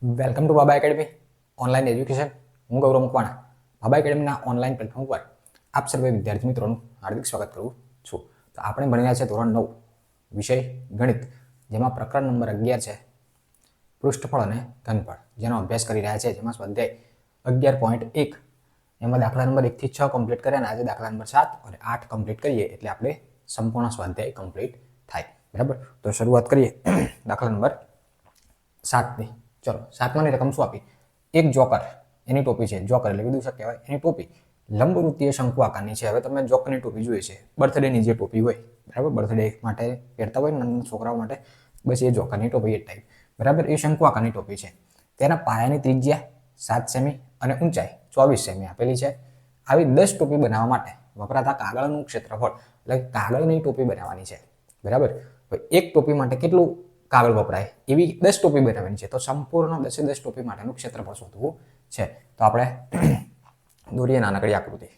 Welcome to Baba academy online education. હું ગૌરવ મકવાણા. બાબા એકેડમીના online platform પર આપ સર્વે વિદ્યાર્થી મિત્રોનું હાર્દિક સ્વાગત કરું છું. તો આપણે ભણી રહ્યા છે ધોરણ 9 વિષય ગણિત, જેમાં પ્રકરણ નંબર 11 છે પૃષ્ઠફળ અને ઘનફળ, જેનો અભ્યાસ કરી રહ્યા છે. જેમાં સ્વાધ્યાય 11.1 એમાં દાખલા નંબર 1 થી 6 કમ્પ્લીટ કર્યા અને આજે દાખલા નંબર 7 અને 8 કમ્પ્લીટ કરીએ એટલે આપણે સંપૂર્ણ સ્વાધ્યાય કમ્પ્લીટ થાય. બરાબર, તો શરૂઆત કરીએ દાખલા નંબર 7 ની. ચલો, 7માની રકમ શું આપી? એક જોકર, એની ટોપી છે. જોકર એટલે વિદૂષક કહેવાય. એની ટોપી લંબવૃત્તીય શંકુ આકારની છે. હવે તમે જોકરની ટોપી જોઈ છે, બર્થડેની જે ટોપી હોય, બરાબર, બર્થડે માટે પહેરતા હોય નાના છોકરાઓ માટે, બસ એ જોકરની ટોપી એ ટાઈપ. બરાબર, એ શંકુ આકારની ટોપી છે. તેના પાયાની ત્રિજ્યા 7 સેમી અને ઊંચાઈ 24 સેમી આપેલી છે. આવી 10 ટોપી બનાવવા માટે વપરાતા કાગળનું ક્ષેત્રફળ, એટલે કાગળની ટોપી બનાવવાની છે. બરાબર, એક ટોપી માટે કેટલું કાગળ વપરાય એવી 10 ટોપી બનાવવાની છે. તો સંપૂર્ણ 10 ટોપી માટેનું ક્ષેત્રફળ શોધવું છે. તો આપણે દોરીએ નાનકડી આકૃતિ.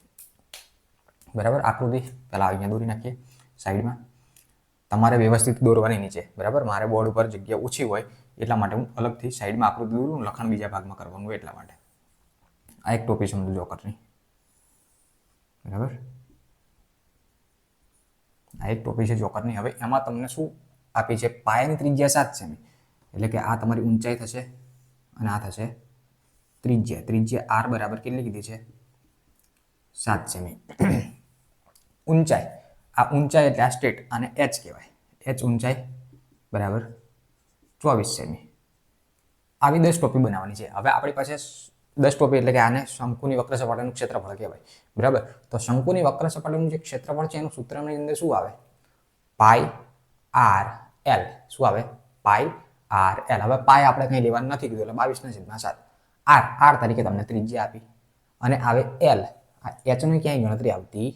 બરાબર, આકૃતિ પહેલા અહીંયા દોરી નાખીએ સાઈડમાં. તમારે વ્યવસ્થિત દોરવાની નીચે. બરાબર, મારે બોર્ડ ઉપર જગ્યા ઓછી હોય એટલા માટે હું અલગથી સાઈડમાં આકૃતિ દોરું, લખાણ બીજા ભાગમાં કરવાનું હોય એટલા માટે. આ એક ટોપી સમજો જોકરની. બરાબર, આ એક ટોપી છે જોકરની. હવે એમાં તમને શું આપી છે? પાયાની ત્રિજ્યા 7 સેમી, એટલે કે આ તમારી ઊંચાઈ થશે અને આ થશે ત્રિજ્યા. ત્રિજ્યા r બરાબર કેટલી કીધી છે? 7 સેમી. ઊંચાઈ, આ ઊંચાઈ એટલે આ સ્ટેટ અને h કહેવાય. h ઊંચાઈ બરાબર 24 સેમી. આવી 10 ટોપી બનાવવાની છે. હવે આપણી પાસે 10 ટોપી એટલે કે આને શંકુની વક્ર સપાટીનું ક્ષેત્રફળ કહેવાય. બરાબર, તો શંકુની વક્ર સપાટીનું જે ક્ષેત્રફળ છે એનું સૂત્રની અંદર શું આવે? પાઈ આર એલ. શું આવે? પાઈ આર એલ. હવે પાઈ આપણે કંઈ લેવાનું નથી કીધું, એટલે 22/7. આર આર તરીકે તમને ત્રિજ્યા આપી અને આવે એલ. આ એચની ક્યાંય ગણતરી આવતી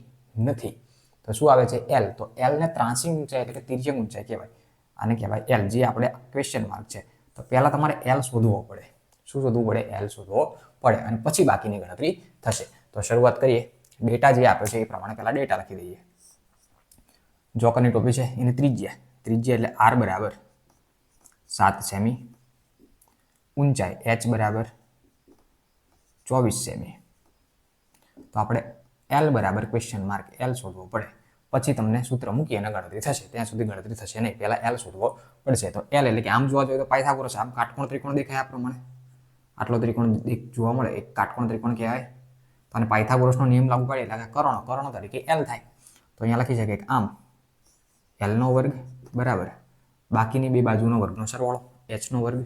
નથી, તો શું આવે છે? એલ. તો એલ ને ત્રાંસી ઊંચાઈ એટલે કે તિર્યક ઊંચાઈ કહેવાય. આને કહેવાય એલ, જે આપણે ક્વેશ્ચન માર્ક છે. તો પહેલા તમારે એલ શોધવો પડે. શું શોધવું પડે? એલ શોધવો પડે અને પછી બાકીની ગણતરી થશે. તો શરૂઆત કરીએ. ડેટા જે આપ્યો છે એ પ્રમાણે પહેલા ડેટા લખી દઈએ. જોકરની ટોપી છે, એની ત્રિજ્યા એટલે r બરાબર 7 સેમી, ઊંચાઈ h બરાબર 24 સેમી. તો આપણે એલ બરાબર ક્વેશ્ચન માર્ક એલ શોધવો પડે. પછી તમને સૂત્ર મૂકી અને ગણતરી થશે. ત્યાં સુધી ગણતરી થશે નહીં, પહેલા એલ શોધવો પડશે. તો એલ એટલે કે આમ જોવા જોઈએ તો પાયથાગોરસ, આમ કાટકોણ ત્રિકોણ દેખાય આ પ્રમાણે. આટલો ત્રિકોણ જોવા મળે, એક કાટકોણ ત્રિકોણ કહેવાય. તો અને પાયથાગોરસનો નિયમ લાગુ પાડીએ એટલે કર્ણો તરીકે એલ થાય. તો અહીંયા લખી શકીએ કે આમ એલનો વર્ગ બરાબર બાકીની બે બાજુનો વર્ગનો સરવાળો h નો વર્ગ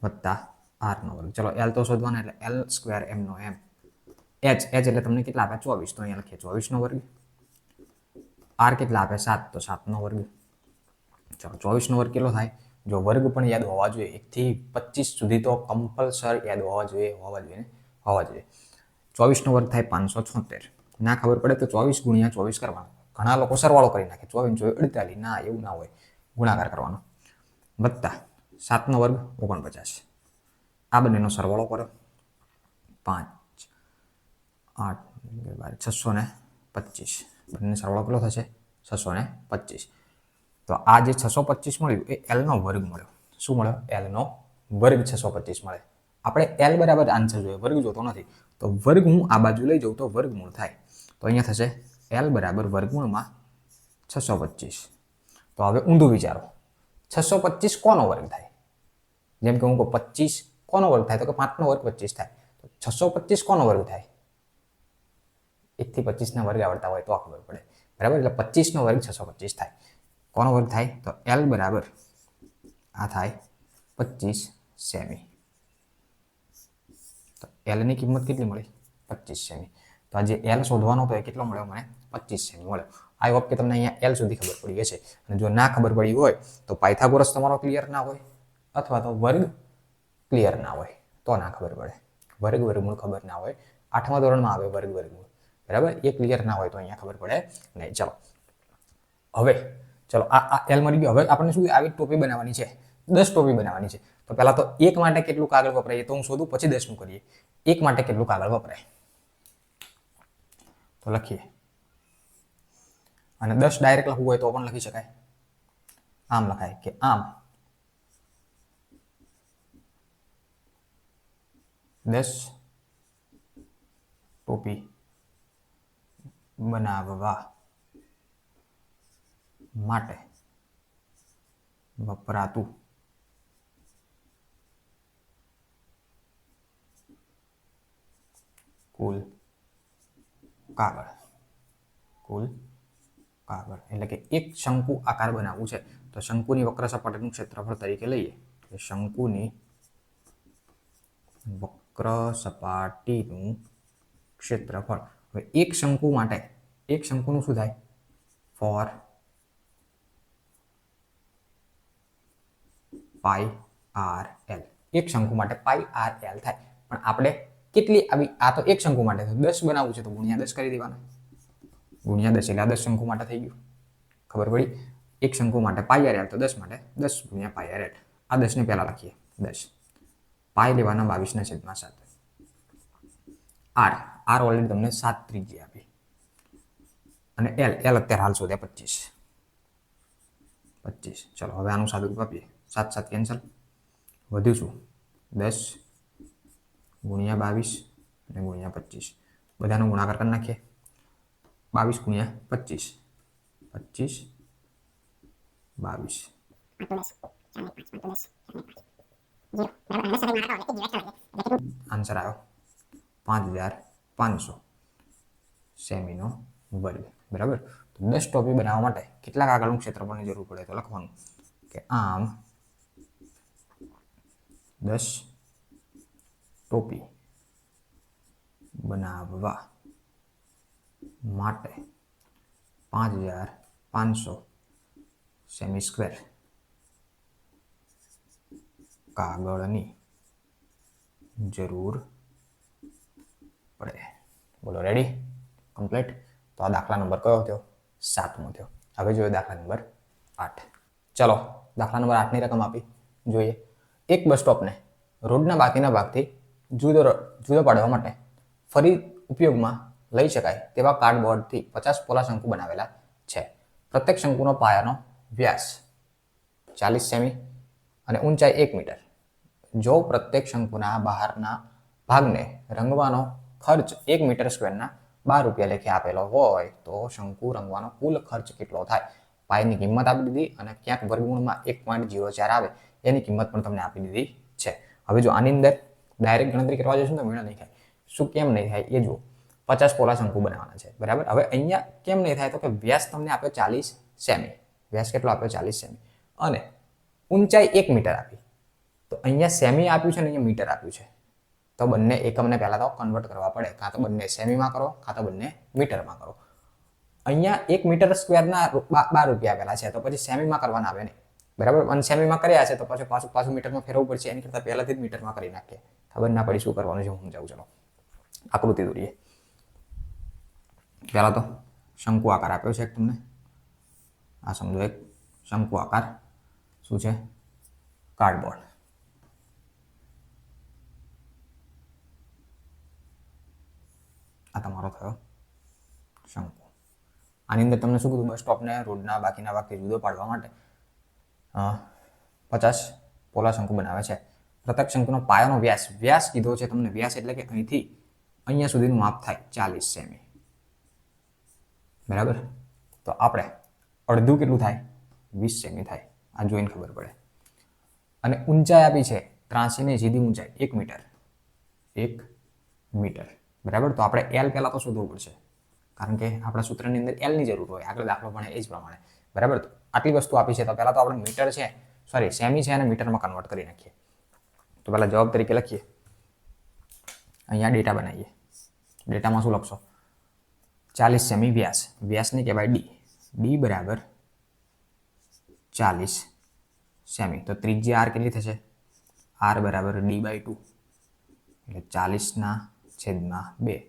વત્તા r નો વર્ગ. ચલો, એલ તો શોધવાના એટલે એલ સ્ક્વેર m નો m. h એટલે તમને કેટલા આપે? 24. તો અહીંયા લખીએ 24 નો વર્ગ. r કેટલા આપે? 7. તો 7 નો વર્ગ. ચલો, 24 નો વર્ગ કેટલો થાય? જો વર્ગ પણ યાદ હોવા જોઈએ, 1 થી 25 સુધી તો કમ્પલસર યાદ હોવા જોઈએ. 24 નો વર્ગ થાય 576. ના ખબર પડે તો 24 ગુણ્યા 24 કરવાનો. ઘણા લોકો સરવાળો કરી નાખે, 24 48. ના, એવું ના હોય, ગુણાકાર કરવાનો. વત્તા 7 નો વર્ગ 49. આ બંનેનો સરવાળો કરો. 5 8 625. બંને સરવાળો કેટલો થશે? 625. તો આ જે 625 મળ્યું એ એલ નો વર્ગ મળ્યો. શું મળ્યો? એલ નો વર્ગ 625 મળે. આપણે એલ બરાબર આન્સર જોઈએ, વર્ગ જોતો નથી. તો વર્ગ હું આ બાજુ લઈ જાઉં તો વર્ગમૂળ થાય. તો અહીંયા થશે એલ બરાબર વર્ગમૂળમાં 625. તો હવે ઊંધું વિચારો, 625 કોનો વર્ગ થાય? જેમ કે હું કહું 25 કોનો વર્ગ થાય? તો કે 5 નો વર્ગ 25 થાય. તો 625 કોનો વર્ગ થાય? 1 થી 25 ના વર્ગ આવડતા હોય તો ખબર પડે. બરાબર, એટલે 25 નો વર્ગ 625 થાય. કોનો વર્ગ થાય? તો એલ બરાબર આ થાય 25 સેમી. તો એલ ની કિંમત કેટલી મળી? 25 સેમી. તો આ જે એલ શોધવાનો હતો એ કેટલો મળ્યો મને? 25 સેમી મળ્યો. આઈ હોપ કે તમને અહીંયા એલ સુધી ખબર પડી હશે. અને જો ના ખબર પડી હોય તો પાયથાગોરસ તમારો ક્લિયર ના હોય અથવા તો વર્ગ ક્લિયર ના હોય તો ના ખબર પડે. વર્ગ વર્ગમૂળ ખબર ના હોય, 8મા ધોરણમાં આવે વર્ગ વર્ગમૂળ, બરાબર, એ ક્લિયર ના હોય તો અહીંયા ખબર પડે નહીં. ચલો, હવે ચલો આ એલ મળી ગયો. હવે આપણને શું આવી ટોપી બનાવવાની છે? 10 ટોપી બનાવવાની છે. તો પહેલા તો એક માટે કેટલું કાગળ વપરાય તો હું શોધું, પછી 10 નું કરીએ. એક માટે કેટલું કાગળ વપરાય તો લખીએ. અને 10 ડાયરેક્ટ લખવું હોય તો પણ લખી શકાય. આમ લખાય કે આમ 10 ટોપી બનાવવા માટે વપરાતું કુલ કાગળ એટલે કે એક શંકુ આકાર બનાવવું છે તો શંકુની વક્ર સપાટીનું ક્ષેત્રફળ તરીકે લઈએ કે શંકુની વક્ર સપાટીનું ક્ષેત્રફળ. હવે એક શંકુ માટે એક શંકુનું શું થાય? Four pi r l. એક શંકુ માટે પાઈ આર એલ થાય. પણ આપણે કેટલી આવી? આ તો એક શંકુ માટે 10 બનાવવું છે તો ગુણ્યા 10 કરી દેવાના. ગુણ્યા 10 એટલે 10 શંકુ માટે થઈ ગયું. ખબર પડી? એક શંકુ માટે પાઈ આર એલ તો 10 માટે 10 ગુણ્યા પાઈ આર એલ. આ 10 ને પહેલા લખીએ. 10 પાઈ લેવાના 22/7. આર ઓલરેડી તમને 7 ત્રિજ્યા આપી અને એલ અત્યારે હાલ શોધે 25. ચલો હવે આનું સાદુરૂપ આપીએ. 7 7 કેન્સલ. વધ્યું શું? 10 ગુણ્યા 22 અને ગુણ્યા 25. બધાનો ગુણાકાર કરી નાખીએ. 22 ગુણ્યા 25 આન્સર આવ્યો 5500 સેમીનો વર્ગ. બરાબર. તો 10 ટોપી બનાવવા માટે કેટલા કાગળનું ક્ષેત્રફળની જરૂર પડે? તો લખવાનું કે આમ 10 ટોપી બનાવવા માટે 5500 સેમી સ્ક્વેર કાગળની જરૂર પડે. બોલો રેડી? કમ્પ્લીટ. તો આ દાખલા નંબર કયો થયો? 7મો થયો. હવે જોઈએ દાખલા નંબર 8. ચલો દાખલા નંબર 8ની રકમ આપી જોઈએ. એક બસ સ્ટોપને રોડના બાકીના ભાગથી જુદો પાડવા માટે ફરી ઉપયોગમાં લઈ શકાય તેવા કાર્ડબોર્ડથી 50 પોલા શંકુ બનાવેલા છે. પ્રત્યેક શંકુનો પાયાનો વ્યાસ 40 સેમી અને ઊંચાઈ 1 મીટર. જો પ્રત્યેક શંકુના બહારના ભાગને રંગવાનો ખર્ચ 1 મીટર સ્ક્વેરના 12 રૂપિયા લેખે આપેલો હોય તો શંકુ રંગવાનો કુલ ખર્ચ કેટલો થાય? પાયની કિંમત આપી દીધી અને ક્યાંક વર્ગમૂળમાં 1.04 આવે એની કિંમત પણ તમને આપી દીધી છે. હવે જો આની અંદર ડાયરેક્ટ ગણતરી કરવા જઈશું તો મેળ નહીં થાય. શું કેમ નહીં થાય એ જુઓ. 50 પોલા શંકુ બનાવવાના છે. બરાબર. હવે અહીંયા કેમ નહીં થાય? તો કે વ્યાસ તમને આપ્યો 40 સેમી. વ્યાસ કેટલો આપ્યો? 40 સેમી. અને ઊંચાઈ 1 મીટર આપી. તો અહીંયા સેમી આપ્યું છે ને અહીંયા મીટર આપ્યું છે. તો બંને એકમને પહેલા તો કન્વર્ટ કરવા પડે. કાં તો બંને સેમીમાં કરો કાં તો બંને મીટરમાં કરો. અહીંયા 1 મીટર સ્ક્વેરના 12 રૂપિયા આપેલા છે તો પછી સેમીમાં કરવાના આવે નહીં. બરાબર. અને સેમીમાં કર્યા છે તો પછી પાછું મીટરમાં ફેરવવું પડશે. એની કરતાં પહેલાથી જ મીટરમાં કરી નાખીએ. ખબર ના પડી શું કરવાનું છે હું સમજાવું. ચલો આકૃતિ દોરીએ. પહેલા તો શંકુ આકાર આપ્યો છે તમને. આ સમજો એક શંકુ આકાર શું છે? કાર્ડબોર્ડ. આ તમારો થયો શંકુ. આની અંદર તમને શું કીધું? બસ સ્ટોપને રોડના બાકીના ભાગથી જુદો પાડવા માટે 50 પોલા શંકુ બનાવે છે. પ્રત્યેક શંકુનો પાયાનો વ્યાસ કીધો છે તમને. વ્યાસ એટલે કે અહીંથી અહીંયા સુધીનું માપ થાય 40 સેમી. બરાબર. તો આપણે અડધું કેટલું થાય? 20 સેમી થાય. આ જોઈને ખબર પડે. અને ઊંચાઈ આપી છે ત્રાંસીની સીધી ઊંચાઈ 1 મીટર. 1 મીટર. બરાબર. તો આપણે એલ પહેલા તો શોધવું પડશે કારણ કે આપણા સૂત્રની અંદર એલ ની જરૂર હોય. આગળ દાખલો ભણે એ જ પ્રમાણે. બરાબર. તો આટલી વસ્તુ આપી છે તો પહેલા તો આપણે મીટર છે સેમી છે અને મીટરમાં કન્વર્ટ કરી નાખીએ. તો પહેલા જવાબ તરીકે લખીએ. અહીંયા ડેટા બનાવીએ. ડેટામાં શું લખશો? 40 સેમી વ્યાસ. વ્યાસને કહેવાય ડી. ડી બરાબર 40 સેમી. તો ત્રિજ્યા આર કેટલી થશે? આર બરાબર d/2 એટલે 40/2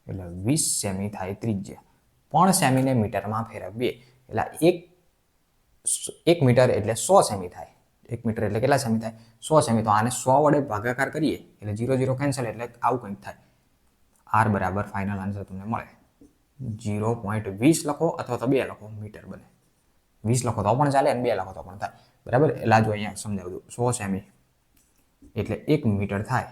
એટલે 20 સેમી થાય ત્રિજ્યા. પણ સેમીને મીટરમાં ફેરવીએ એટલે 1 મીટર એટલે 100 સેમી થાય. 1 મીટર એટલે કેટલા સેમી થાય? 100 સેમી. તો આને 100 વડે ભાગાકાર કરીએ એટલે 0 0 કેન્સલ એટલે આવું કંઈક થાય. આર બરાબર ફાઇનલ આન્સર તમને મળે 0.20 લખો અથવા તો 2 લખો મીટર બને. 20 લખો તો પણ ચાલે અને 2 લખો તો પણ થાય. બરાબર. એટલે જો અહીંયા સમજાવું 100 સેમી એટલે 1 મીટર થાય.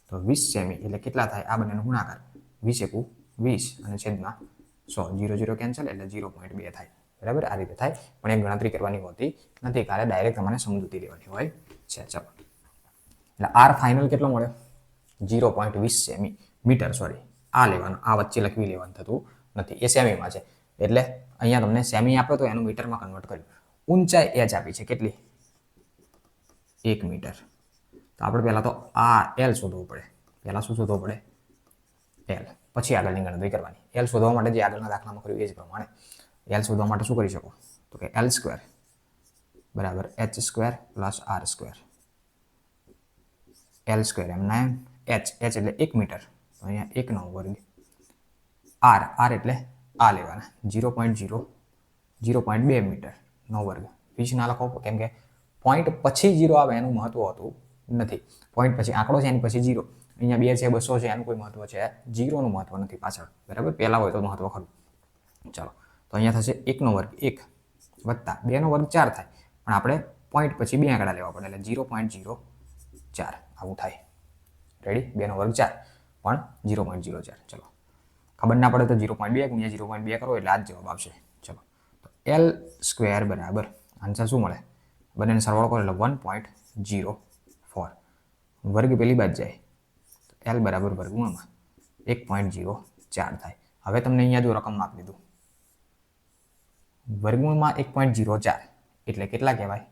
તો તો 20 સેમી એટલે કેટલા થાય? આ બંનેનો ગુણાકાર 20 એકુ 20 અને છેદમાં 100. 0 0 કેન્સલ એટલે 0.2 થાય. બરાબર, આ રીતે થાય. પણ એ ગણતરી કરવાની હોતી નથી, કારણ ડાયરેક્ટ તમારે સમજૂતી લેવાની હોય છે. ચાલો, એટલે આર ફાઇનલ કેટલો મળ્યો? 0.20 સેમી મીટર. સોરી, આ લેવાનું, આ વચ્ચે લખવી લેવાનું થતું નથી, એ સેમીમાં છે. એટલે અહીંયા તમને સેમી આપ્યો તો એનું મીટરમાં કન્વર્ટ કર્યું. ઊંચાઈ h આપી છે, કેટલી? 1 મીટર. તો આપણે પહેલાં તો આ એલ શોધવું પડે. પહેલાં શું શોધવું પડે? એલ. પછી આગળની ગણતરી કરવાની. એલ શોધવા માટે જે આગળના દાખલામાં કર્યું એ જ પ્રમાણે એલ શોધવા માટે શું કરી શકો? તો કે એલ સ્ક્વેર બરાબર h square plus r square. L square એમના એમ, h એટલે 1 મીટર, તો અહીંયા 1 નો વર્ગ. આર એટલે આ લેવાના 0.2 મીટર નો વર્ગ. 20 ના લખો, કેમ કે પોઈન્ટ પછી 0 આવે એનું મહત્વ હોતું નથી. પોઈન્ટ પછી આંકડો છે એની પછી 0. અહીંયા 2 છે 200 છે એનું કોઈ મહત્વ છે? 0 નું મહત્વ નથી પાછળ. બરાબર, પહેલા હોય તો મહત્વ ખરું. ચાલો, તો અહીંયા થશે 1 નો વર્ગ 1 વત્તા 2 નો વર્ગ 4 થાય. પણ આપણે પોઈન્ટ પછી 2 આંકડા લેવા પડે એટલે 0.04 આવું થાય. રેડી? 2 નો વર્ગ 4 પણ 0.04. ચલો, ખબર ના પડે તો 0.2 ગુણ્યા 0.2 કરો એટલે આ જ જવાબ આવશે. ચલો, તો એલ સ્ક્વેર બરાબર આન્સર શું મળે? બંનેને સરવાળો કરો એટલે 1.04. વર્ગ પેલી બાદ જાય, એલ બરાબર વર્ગમૂળમાં 1.04 થાય. હવે તમને અહીંયા જો રકમ આપી દીધું, વર્ગમૂળમાં 1.04 એટલે કેટલા કહેવાય?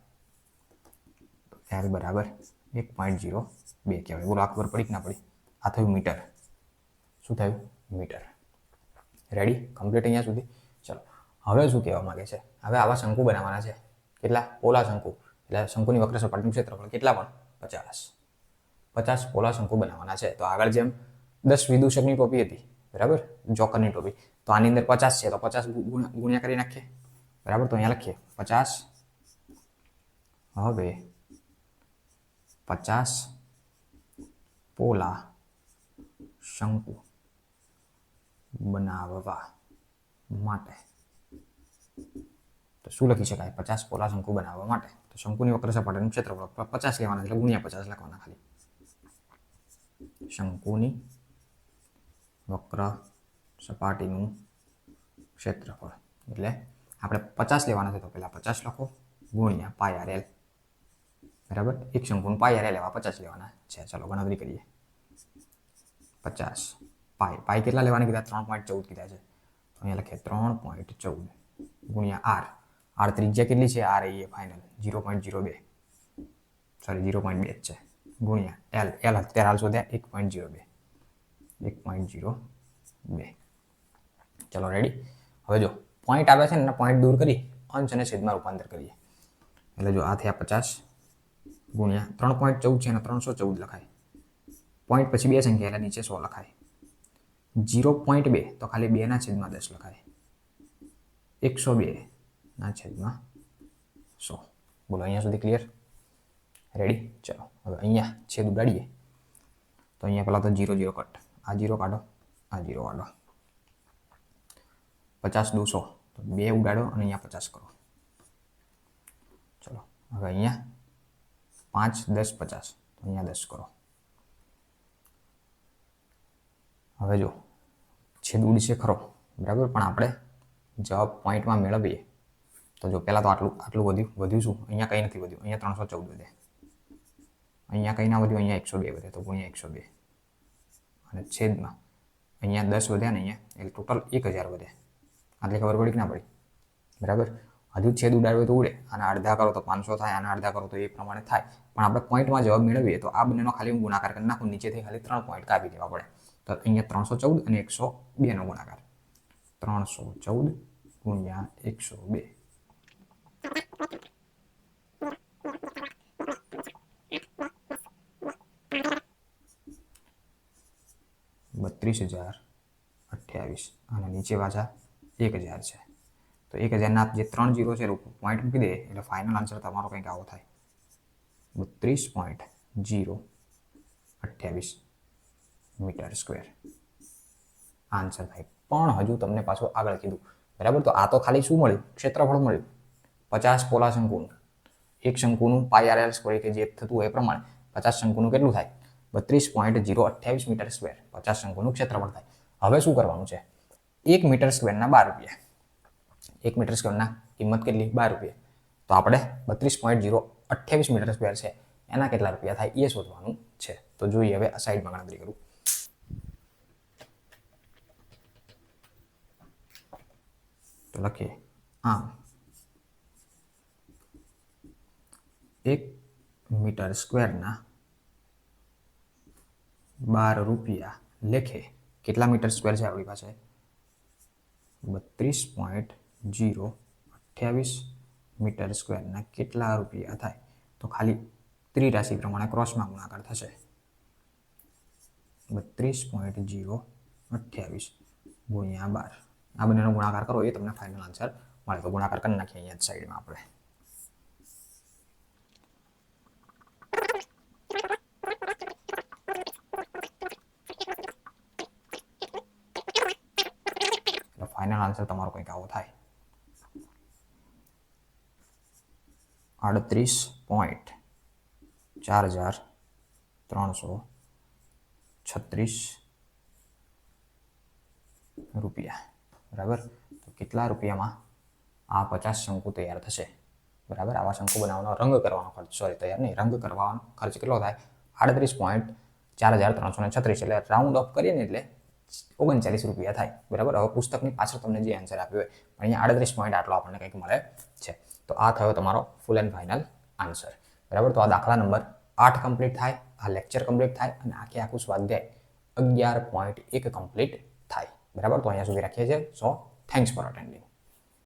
એલ બરાબર 1.02 કહેવાય. બોલો, આ ખબર પડી કે ના પડી? આ થયું મીટર. શું થયું? મીટર. રેડી? કમ્પ્લીટ અહીંયા સુધી. ચલો, હવે શું કહેવા માંગે છે? હવે આવા શંકુ બનાવવાના છે. કેટલા? પોલા શંકુ. એટલે શંકુની વક્ર સપાટીનું ક્ષેત્રફળ કેટલા? પણ 50 પોલા શંકુ બનાવવાના છે. તો આગળ જેમ 10 વિદૂષકની ટોપી હતી, બરાબર, જોકરની ટોપી, તો આની અંદર 50 છે, તો 50 ગુણ્યા કરી નાખીએ. બરાબર, તો અહીંયા લખીએ 50. હવે 50 પોલા શંકુ બનાવવા માટે, તો શું લખી શકાય? 50 પોલા શંકુ બનાવવા માટે. તો શંકુની વક્ર સપાટીનું ક્ષેત્રફળ 50 લેવાના, એટલે ગુણ્યા 50 લખવાના ખાલી. શંકુની વક્ર સપાટીનું ક્ષેત્રફળ એટલે આપણે 50 લેવાના છે, તો પહેલા 50 લખો ગુણ્યા પાઈ આર એલ. બરાબર, એક શંકુનું પાઈ આર એલ એવા 50 લેવાના છે. ચાલો ગણતરી કરીએ. 50 પાઈ કેટલા લેવાના કીધા? 3.14 કીધા છે. તો અહીંયા લખીએ 3.14 ગુણ્યા આર ત્રિજ્યા કેટલી છે? આર એ ફાઇનલ 0.02, સોરી 0.2 જ છે, ગુણ્યા એલ અત્યારે હાલ શોધ્યા 1.02. ચલો રેડી? હવે જો પોઈન્ટ આવે છે ને, પોઈન્ટ દૂર કરી અંશ અને છેદમાં રૂપાંતર કરીએ. એટલે જો આ થયા 50 ગુણ્યા 3.14 છે અને 314 લખાય. પોઈન્ટ પછી 2 સંખ્યા એટલે નીચે 100 લખાય. 0.2 તો ખાલી 2/10 લખાય. 102/100. બોલો, અહીંયા સુધી ક્લિયર? રેડી? ચલો, હવે અહીંયા છેદ ઉડાડીએ. તો અહીંયા પહેલાં તો 0 0 કટ, આ 0 કાઢો, આ 0 કાઢો. 50 200, તો 2 ઉડાડો અને અહીંયા 50 કરો. ચલો, હવે અહીંયા 5 10 50, તો અહીંયા 10 કરો. હવે જો છેદ ઉડશે ખરો, બરાબર, પણ આપણે જવાબ પોઈન્ટમાં મેળવીએ તો જો પહેલાં તો આટલું વધ્યું શું? અહીંયા કંઈ નથી વધ્યું, અહીંયા 314 વધે. અહીંયા કંઈ ના વધ્યું, અહીંયા 102 વધે, તો ગુણ્યા 102 અને છેદમાં અહીંયા 10 વધ્યા ને અહીંયા એટલે ટોટલ 1000 વધે. આટલી ખબર પડી કે ના પડી? બરાબર, હજુ છેદ ઉડાડ્યો તો ઉડે, આના અડધા કરો તો 500 થાય, આના અડધા કરો તો એ પ્રમાણે થાય. પણ આપણે પોઈન્ટમાં જવાબ મેળવીએ તો આ બંનેનો ખાલી હું ગુણાકાર કરી નાખું, નીચેથી ખાલી 3 પોઈન્ટ કાપી દેવા પડે. તો અહીંયા 314 અને 102 નો ગુણાકાર, 314 ગુણ્યા 102. $32,028 અને નીચે પાછા 1000 છે. તો 1000 જે 3 0 છે પોઈન્ટ મૂકી દે એટલે ફાઇનલ આન્સર તમારો કંઈક આવો થાય, 32.028 મીટર સ્ક્વેર આન્સર થાય. પણ હજુ તમને પાછું આગળ કીધું, બરાબર, તો આ તો ખાલી શું મળ્યું? ક્ષેત્રફળ મળ્યું. 50 પોલા શંકુનું, એક શંકુનું પાઈ આર એલ સ્ક્વેર કે જે થતું હોય એ પ્રમાણે 50 શંકુનું કેટલું થાય? 32.028 મીટર સ્ક્વેર 50 શંકુનું ક્ષેત્રફળ થાય. હવે શું કરવાનું છે? 1 મીટર સ્ક્વેરના 12 રૂપિયા. 1 મીટર સ્ક્વેરના કિંમત કેટલી? 12 રૂપિયા. તો આપણે 32.028 મીટર સ્ક્વેર છે એના કેટલા રૂપિયા થાય એ શોધવાનું છે. તો જોઈએ હવે આ સાઈડમાં ગણતરી કરું. તો લખીએ આમ 1 મીટર સ્ક્વેરના 12 રૂપિયા લેખે કેટલા મીટર સ્ક્વેર છે આપણી પાસે? 32.028 મીટર સ્ક્વેરના કેટલા રૂપિયા થાય? તો ખાલી ત્રિરાશિ પ્રમાણે ક્રોસમાં ગુણાકાર થશે. 32.028 ગુણ્યા 12. આ બંનેનો ગુણાકાર કરો એ તમને ફાઇનલ આન્સર મળે. તો ગુણાકાર કરી નાખીએ અહીંયા સાઈડમાં આપણે. ફાઇનલ આન્સર તમારો કંઈક આવો થાય. 38.4336 રૂપિયા. બરાબર. તો કેટલા રૂપિયામાં આ 50 શંકુ તૈયાર થશે? બરાબર. આવા શંકુ બનાવવાનો રંગ કરવાનો ખર્ચ, તૈયાર નહીં, રંગ કરવાનો ખર્ચ કેટલો થાય? 38.4336 એટલે રાઉન્ડ ઓફ કરીએ ને એટલે 39 રૂપિયા થાય. બરાબર. હવે પુસ્તકની પાછળ તમને જે આન્સર આપ્યો હોય પણ અહીંયા 38 પોઈન્ટ આટલો આપણને કંઈક મળે છે. તો આ થયો તમારો ફૂલ એન્ડ ફાઇનલ આન્સર. બરાબર. તો આ દાખલા નંબર 8 કમ્પ્લીટ થાય, આ લેક્ચર કમ્પ્લીટ થાય અને આખું સ્વાધ્યાય 11.1 કમ્પ્લીટ થાય. બરાબર. તો અહીંયા સુધી રાખીએ છીએ. સો થેન્ક્સ ફોર અટેન્ડિંગ.